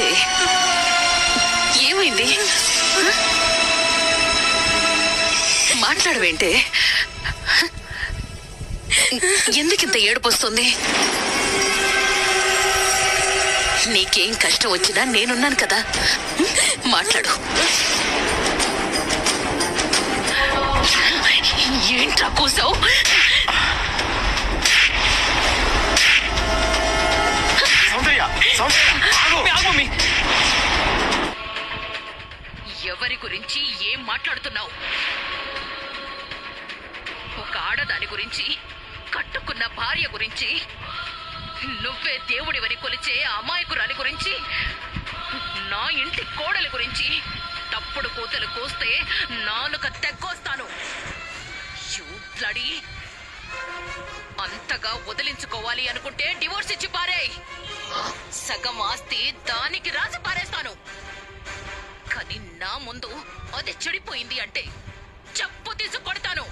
ఏంటి? ఏమైంది? మాట్లాడవేంటే? ఎందుకింత ఏడుపు వస్తుంది? నీకేం కష్టం వచ్చినా నేనున్నాను కదా, మాట్లాడు. ఏంట్రా కూసావు? ఎవరి గురించి ఏం మాట్లాడుతున్నావు? ఒక ఆడదాని గురించి, కట్టుకున్న భార్య గురించి, నువ్వే దేవుడివని కొలిచే అమాయకురాలి గురించి, నా ఇంటి కోడలి గురించి తప్పుడు కూతలు కోస్తే నాలుక తెగ్గొస్తాను. అంతగా వదిలించుకోవాలి అనుకుంటే డివోర్స్ ఇచ్చి పారేయ్. సగం ఆస్తి దానికి రాసి పారేస్తాను. కానీ నా ముందు అది చెడిపోయింది అంటే చెప్పు తీసి కొడతాను.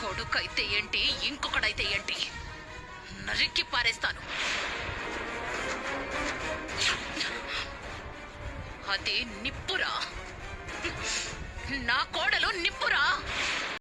కొడుకైతే ఏంటి, ఇంకొకడైతే ఏంటి, నరికి పారేస్తాను. అది నిప్పురా, నా కోడలు నిప్పురా.